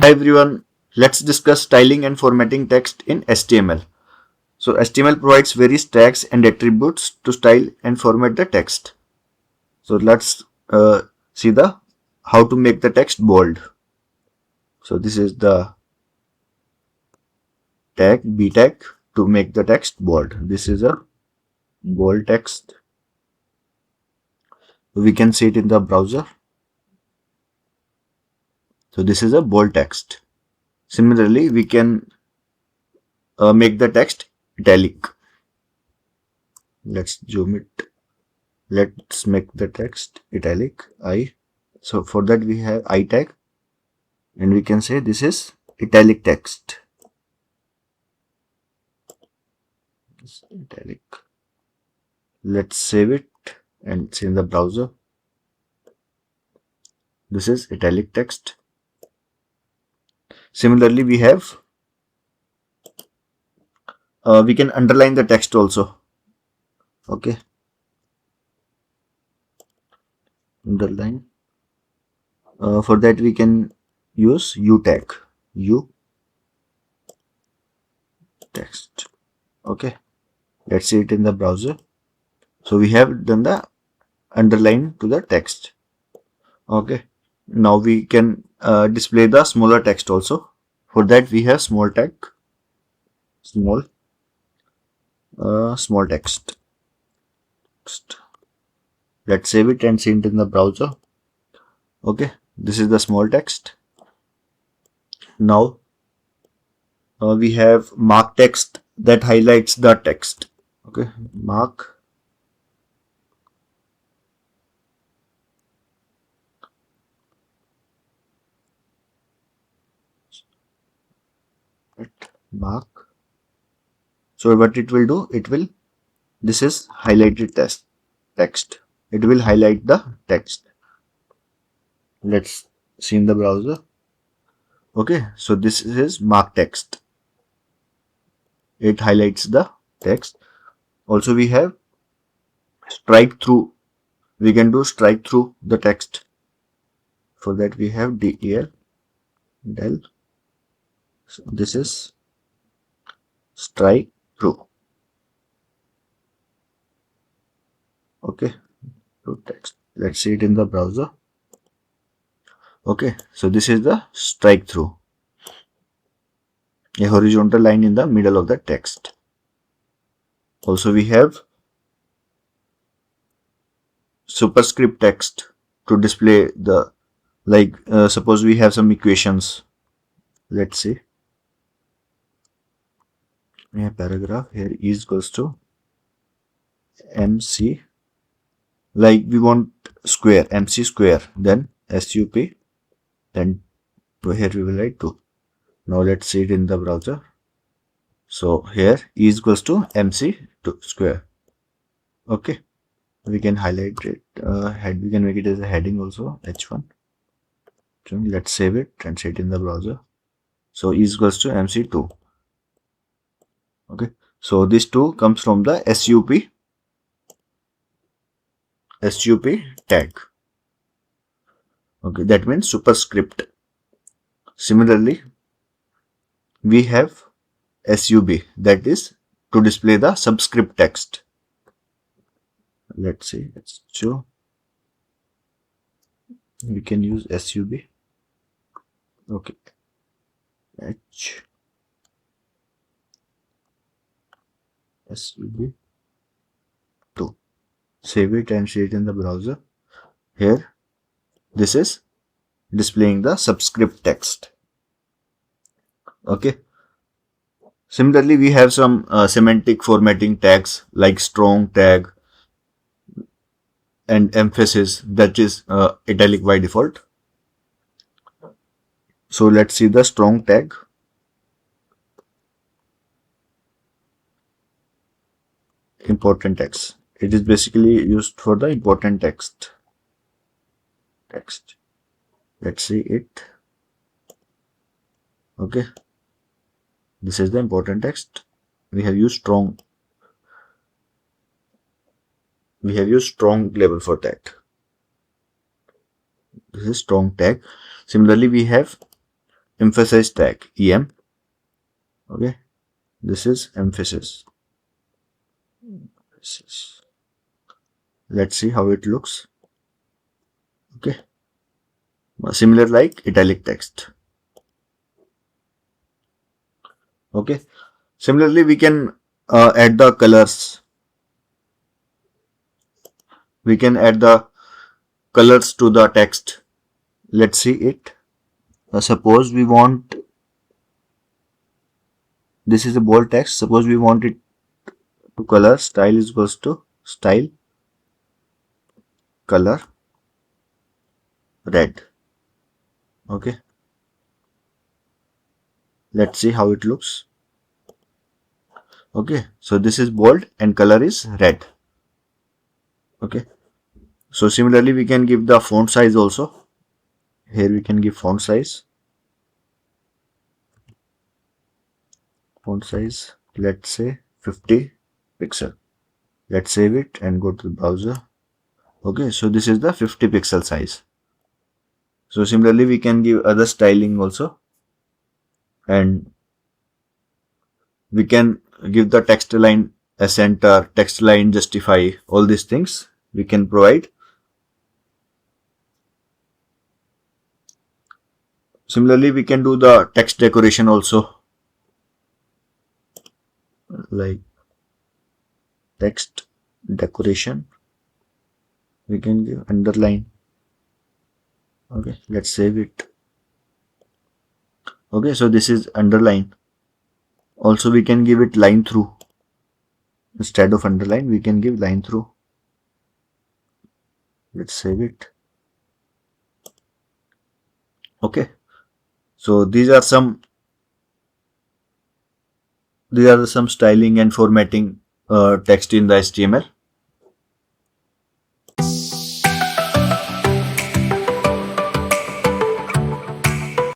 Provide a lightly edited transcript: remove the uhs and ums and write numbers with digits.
Hi everyone, let's discuss styling and formatting text in HTML. So HTML provides various tags and attributes to style and format the text. So let's see the how to make the text bold. So this is the tag B tag to make the text bold. This is a bold text. We can see it in the browser. So this is a bold text. Similarly, we can make the text italic. Let's zoom it. Let's make the text italic I. So for that we have I tag and we can say this is italic text. Italic. Let's save it and see in the browser. This is italic text. Similarly, we have we can underline the text also. Okay. Underline. For that we can use U tag. U text. Okay. Let's see it in the browser. So we have done the underline to the text. Okay. Now we can display the smaller text also. For that we have small tag. Small text. Let's save it and see it in the browser. Okay, this is the small text. Now we have mark text that highlights the text. Okay, mark. Mark. So what it will do, this is highlighted text. It will highlight the text. Let's see in the browser. Okay, so this is mark text. It highlights the text. Also we have strike through. We can do strike through the text. For that we have del. So this is strike through. Okay, to text. Let's see it in the browser. Okay, so this is the strike through. A horizontal line in the middle of the text. Also we have superscript text to display the suppose we have some equations. Let's see. We have paragraph here is equals to MC, like we want square, MC square, then SUP, then here we will write 2. Now let's see it in the browser. So here is equals to MC square. Okay, we can highlight it. We can make it as a heading also, H1. So let's save it and see it in the browser. So is equals to MC2. Okay, so this 2 comes from the SUP tag. Okay, that means superscript. Similarly, we have SUB, that is to display the subscript text. Let's see, let's show. We can use SUB. Okay, SUB 2. Save it and see it in the browser. Here, this is displaying the subscript text. Okay. Similarly, we have some semantic formatting tags like strong tag and emphasis, that is italic by default. So let's see the strong tag. Important text. It is basically used for the important text. Let's see it. Okay. This is the important text. We have used strong label for that. This is strong tag. Similarly, we have emphasize tag, em. Okay, this is emphasis. Let's see how it looks. Okay, similar like italic text. Okay, similarly we can add the colors. We can add the colors to the text. Let's see it. Suppose we want, this is a bold text. Suppose we want it to color, style is equals to style color red. Okay, let's see how it looks. Okay, so this is bold and color is red. Okay, so similarly we can give the font size also. Here we can give font size. Font size, let's say 50 pixel. Let's save it and go to the browser. Okay, so this is the 50 pixel size. So similarly we can give other styling also, and we can give the text line a center, text line justify, all these things we can provide. Similarly we can do the text decoration also, like text decoration. We can give underline. Okay, let's save it. Okay, so this is underline. Also we can give it line through. Instead of underline we can give line through. Let's save it. Okay, so these are some styling and formatting text in the HTML.